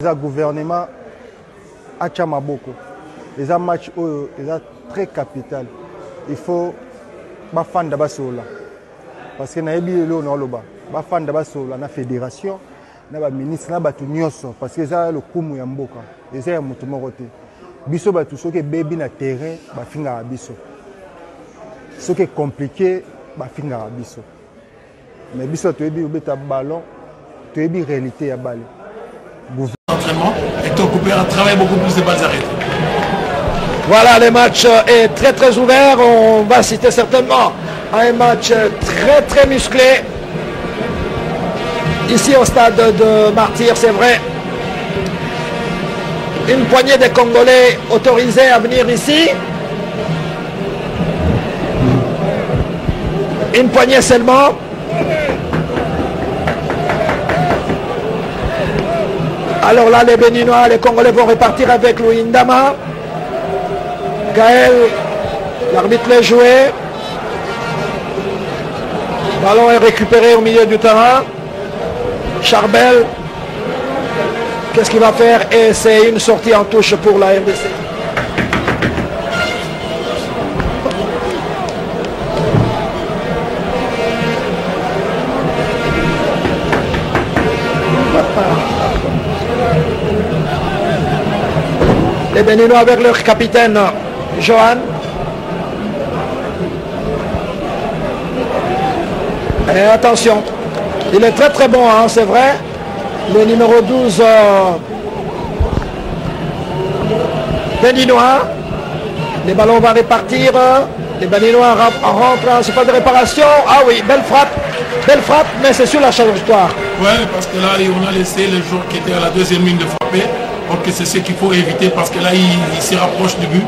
Le gouvernement a Tchamaboko. Les matchs très capital. Il faut faire des choses. Parce que nous avons la fédération, la ministre, parce que c'est le coup de mboka. C'est un motomoroté. Biso ba tout ce qui est baby na terrain, ba finga biso. Ce qui est compliqué, ba finga biso. Mais biso tu es bi beta ballon, tu es bi réalité ya balle. Entraînement et ton coupeur travaille beaucoup plus de balles arrêtées. Voilà, le match est très très ouvert. On va citer certainement un match très très musclé. Ici au stade de Martyrs, c'est vrai. Une poignée de Congolais autorisés à venir ici. Une poignée seulement. Alors là, les Béninois, les Congolais vont repartir avec Louis Ndama. Gaël, l'arbitre l'a joué. Le ballon est récupéré au milieu du terrain. Charbel, qu'est-ce qu'il va faire? Et c'est une sortie en touche pour la RDC. Les Béninois avec leur capitaine Johan. Et attention, il est très très bon, hein, c'est vrai. Le numéro 12 Béninois. Les ballons vont répartir. Les Béninois rentrent. C'est pas de réparation. Ah oui, belle frappe, mais c'est sur la trajectoire. Ouais, parce que là, on a laissé le joueur qui était à la deuxième ligne de frapper. Donc c'est ce qu'il faut éviter parce que là, il se rapproche du but.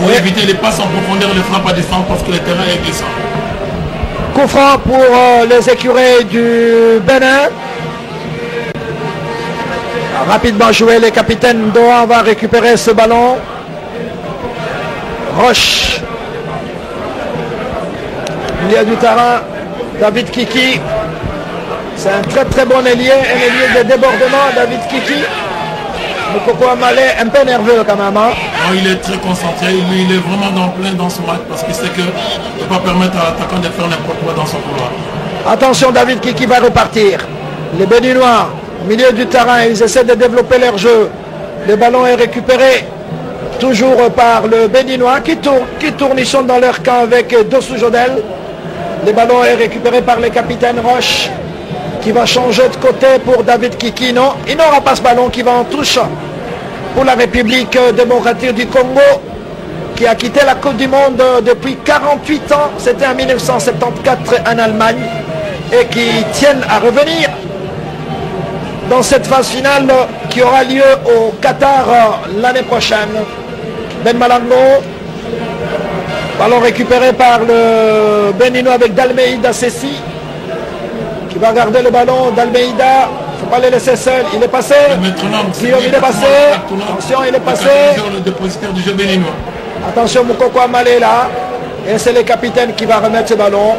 Il faut éviter les passes en profondeur, les frappes à distance parce que le terrain est glissant. Coup franc pour les écureuils du Bénin. Rapidement joué, les capitaines Doha va récupérer ce ballon. Roche. Milieu du terrain, David Kiki. C'est un très très bon ailier, un ailier de débordement, David Kiki. Mokoko Amalé, un peu nerveux quand même. Hein? Non, il est très concentré, il est vraiment dans plein dans ce match parce qu'il sait qu'il ne peut pas permettre à l'attaquant de faire n'importe quoi dans son couloir. Attention, David Kiki va repartir. Les Béninois, au milieu du terrain, ils essaient de développer leur jeu. Le ballon est récupéré toujours par le Béninois qui tourne, ils sont dans leur camp avec Dossou Jodel. Le ballon est récupéré par le capitaine Roche qui va changer de côté pour David Kiki. Non, il n'aura pas ce ballon qui va en touche pour la République démocratique du Congo qui a quitté la Coupe du Monde depuis 48 ans. C'était en 1974 en Allemagne et qui tiennent à revenir dans cette phase finale qui aura lieu au Qatar l'année prochaine. Ben Malango, ballon récupéré par le Béninois avec Dalmeida Sessi qui va garder le ballon. Dalmeida, il ne faut pas les laisser seuls, il est passé. Guillaume, il est passé. Attention, il est passé. Le dépositaire du jeu béninois. Attention, Moukoko Amalé là. Et c'est le capitaine qui va remettre ce ballon.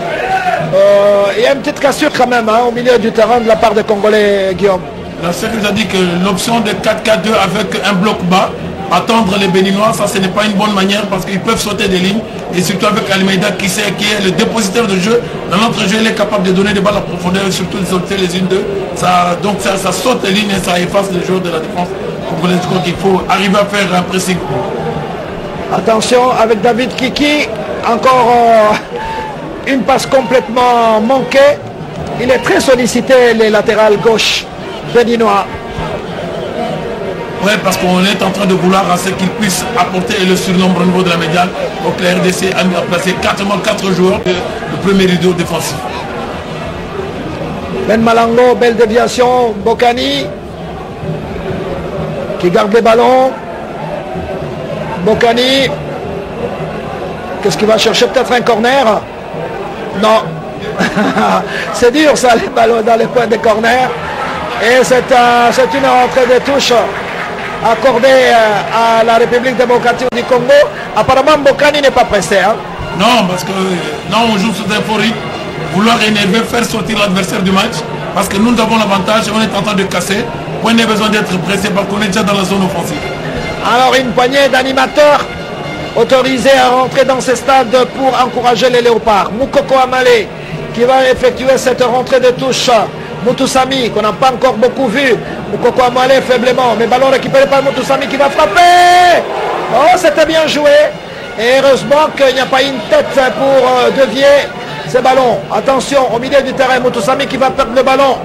Il y a une petite cassure quand même hein, au milieu du terrain de la part des Congolais, Guillaume. La CEC nous a dit que l'option de 4-4-2 avec un bloc bas, attendre les Béninois, ça ce n'est pas une bonne manière parce qu'ils peuvent sauter des lignes. Et surtout avec Almeida qui est le dépositaire de jeu. Dans notre jeu, il est capable de donner des balles à profondeur et surtout de sauter les unes d'eux. Donc ça saute les lignes et ça efface les joueurs de la défense congolaise. Donc il faut arriver à faire un pressing. Attention avec David Kiki, encore une passe complètement manquée. Il est très sollicité, les latérales gauche béninois. Oui, parce qu'on est en train de vouloir à ce qu'ils puissent apporter le surnombre au niveau de la médiane. Donc la RDC a placé 4 joueurs, le premier rideau défensif. Ben Malango, belle déviation, Bokani qui garde le ballon. Bokani, qu'est-ce qu'il va chercher? Peut-être un corner? Non. C'est dur ça, les ballons dans les points de corner. Et c'est une rentrée de touche accordée à la République démocratique du Congo. Apparemment, Bokani n'est pas pressé. Hein? Non, parce que là, on joue sous un fort rythme. Vouloir énerver, faire sortir l'adversaire du match. Parce que nous avons l'avantage, on est en train de casser. point n'est besoin d'être pressé parce qu'on est déjà dans la zone offensive. Alors une poignée d'animateurs autorisés à rentrer dans ces stades pour encourager les léopards. Moukoko Amale qui va effectuer cette rentrée de touche. Moutoussamy qu'on n'a pas encore beaucoup vu. Moukoko Amale faiblement, mais ballon récupéré par Moutoussamy qui va frapper. Oh, c'était bien joué. Et heureusement qu'il n'y a pas une tête pour dévier ces ballons. Attention, au milieu du terrain, Moutoussamy qui va perdre le ballon.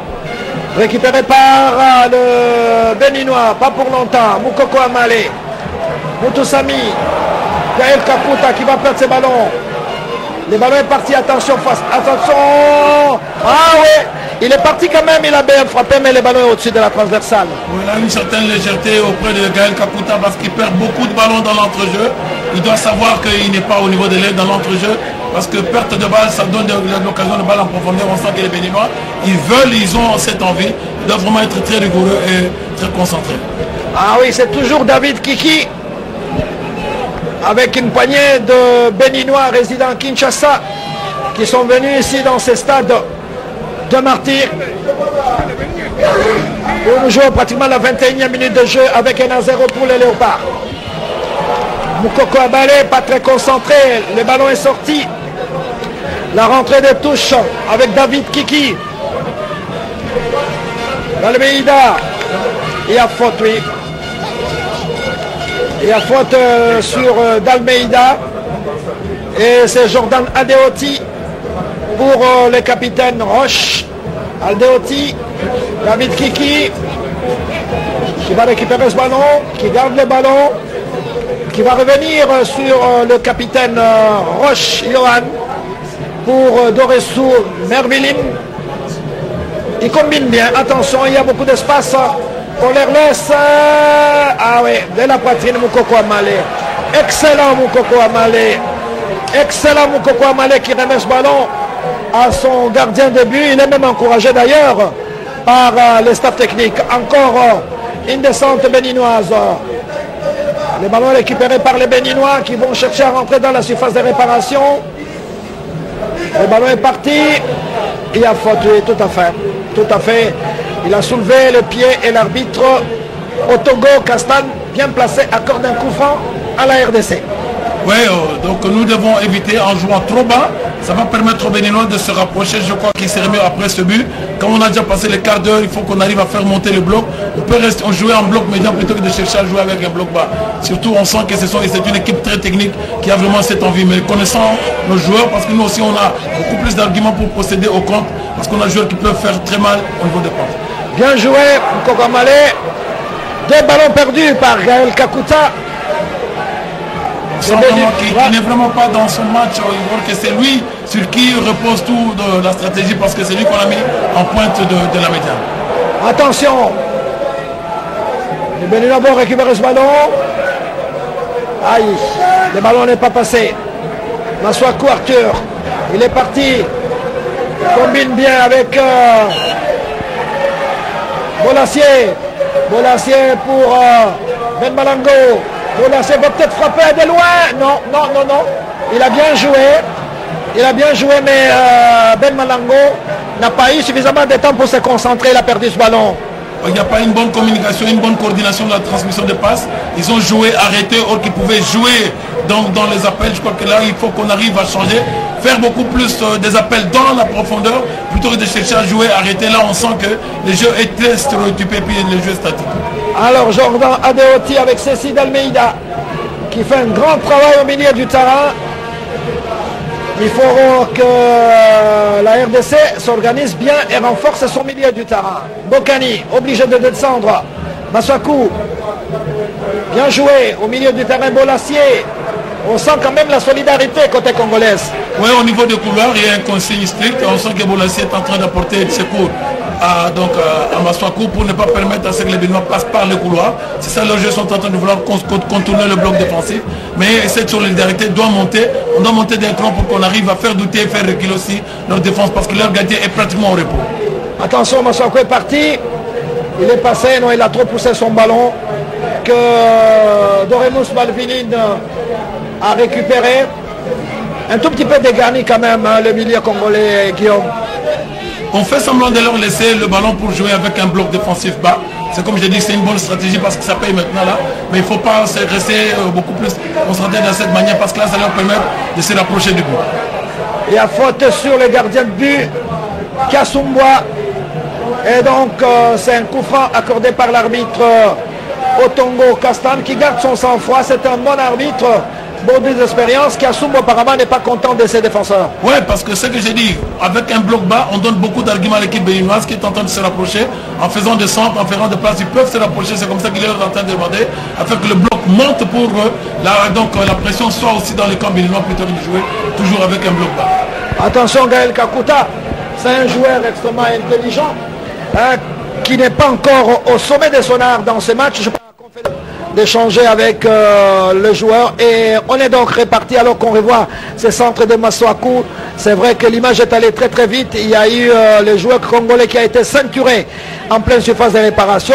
Récupéré par le Béninois, pas pour longtemps. Moukoko Amale. Moutoussamy. Gaël Kakuta qui va perdre ses ballons. Le ballon est parti, attention, face. Attention. Ah oui, il est parti quand même, il a bien frappé, mais le ballon est au-dessus de la transversale. Il a une certaine légèreté auprès de Gaël Kakuta parce qu'il perd beaucoup de ballons dans l'entrejeu. Il doit savoir qu'il n'est pas au niveau de l'aide dans l'entrejeu. Parce que perte de balle, ça donne l'occasion de balle en profondeur. On sent que les Béninois, ils ont cette envie. Ils doivent vraiment être très rigoureux et très concentrés. Ah oui, c'est toujours David Kiki. Avec une poignée de Béninois résidant à Kinshasa qui sont venus ici dans ces stades de martyrs. Où nous jouons pratiquement la 21e minute de jeu avec 1-0 pour les Léopards. Moukoko Amale, pas très concentré, le ballon est sorti. La rentrée de touche avec David Kiki. Dalmeida. Il y a faute, oui. Il y a faute sur Dalmeida. Et c'est Jordan Adeoti pour le capitaine Roche. Adeoti, David Kiki qui va récupérer ce ballon, qui garde le ballon, qui va revenir sur le capitaine Roche Johan pour Doressou Mervilim. Il combine bien, attention, il y a beaucoup d'espace. On les laisse. Ah oui, de la poitrine Moukoko Amale. Excellent Moukoko Amale. Excellent Moukoko Amale qui remet ce ballon à son gardien de but. Il est même encouragé d'ailleurs par les staffs techniques. Encore une descente béninoise. Le ballon est récupéré par les Béninois qui vont chercher à rentrer dans la surface de réparation. Le ballon est parti. Il y a faute, oui, tout à fait. Tout à fait. Il a soulevé le pied et l'arbitre Otogo Castan, bien placé, accorde un coup franc à la RDC. Oui, donc nous devons éviter en jouant trop bas. Ça va permettre aux Béninois de se rapprocher. Je crois qu'il serait mieux après ce but. Quand on a déjà passé les quarts d'heure, il faut qu'on arrive à faire monter le bloc. On peut rester, jouer en bloc médian plutôt que de chercher à jouer avec un bloc bas. Surtout, on sent que c'est une équipe très technique qui a vraiment cette envie. Mais connaissant nos joueurs, parce que nous aussi, on a beaucoup plus d'arguments pour procéder au compte. Parce qu'on a des joueurs qui peuvent faire très mal au niveau des comptes. Bien joué, Moukoko Amale. Deux ballons perdus par Gaël Kakuta. Qui n'est vraiment pas dans son match. Il voit que c'est lui sur qui repose tout de la stratégie parce que c'est lui qu'on a mis en pointe de la médiane. Attention. Les Béninois vont récupérer ce ballon. Aïe, le ballon n'est pas passé. Maswaku Arthur, il est parti. Il combine bien avec Bolassier. Bolassier pour Ben Malango. Bolassier va peut-être frapper de loin. Non, non, non, non. Il a bien joué. Il a bien joué, mais Ben Malango n'a pas eu suffisamment de temps pour se concentrer. Il a perdu ce ballon. Il n'y a pas une bonne communication, une bonne coordination de la transmission de passes. Ils ont joué, arrêté, or qu'ils pouvaient jouer dans les appels. Je crois que là, il faut qu'on arrive à changer, faire beaucoup plus des appels dans la profondeur, plutôt que de chercher à jouer, arrêter. Là, on sent que le jeu est très stéréotypé, puis le jeu est statique. Alors, Jordan Adeoti avec Cécile Almeida, qui fait un grand travail au milieu du terrain. Il faut que la RDC s'organise bien et renforce son milieu du terrain. Bokani, obligé de descendre. Maswaku, bien joué au milieu du terrain. Bolassier, on sent quand même la solidarité côté congolaise. Oui, au niveau des couloirs, il y a un consigne strict. On sent que Bolassier est en train d'apporter des secours à Maswaku pour ne pas permettre à ce que les Béninois passent par le couloir. C'est ça, les jeux sont en train de vouloir contourner le bloc défensif. Mais cette solidarité doit monter. On doit monter d'un cran pour qu'on arrive à faire douter et faire reculer aussi leur défense parce que leur gardien est pratiquement au repos. Attention, Maswaku est parti. Il est passé, non, il a trop poussé son ballon que Doremus Malvinine a récupéré. Un tout petit peu dégarni quand même, hein, le milieu congolais, Guillaume. On fait semblant de leur laisser le ballon pour jouer avec un bloc défensif bas. C'est comme je dis, c'est une bonne stratégie parce que ça paye maintenant là. Mais il ne faut pas rester beaucoup plus concentré dans cette manière parce que là, ça leur permet de se rapprocher du but. Il y a faute sur le gardien de but, Kasumboa. Et donc, c'est un coup franc accordé par l'arbitre Otongo Castan qui garde son sang-froid. C'est un bon arbitre, beaucoup d'expérience. Kasumboa apparemment n'est pas content de ses défenseurs. Oui, parce que ce que j'ai dit, avec un bloc bas, on donne beaucoup d'arguments à l'équipe béninoise qui est en train de se rapprocher. En faisant des centres, en faisant des places, ils peuvent se rapprocher. C'est comme ça qu'il est en train de demander, afin que le bloc monte pour la pression soit aussi dans les camps béninois plutôt que de jouer toujours avec un bloc bas. Attention, Gaël Kakuta, c'est un joueur extrêmement intelligent qui n'est pas encore au sommet de son art dans ce match. Je pense qu'on fait d'échanger avec le joueur et on est donc réparti alors qu'on revoit ces centres de Masuaku. C'est vrai que l'image est allée très très vite. Il y a eu le joueur congolais qui a été ceinturé en pleine surface de réparation.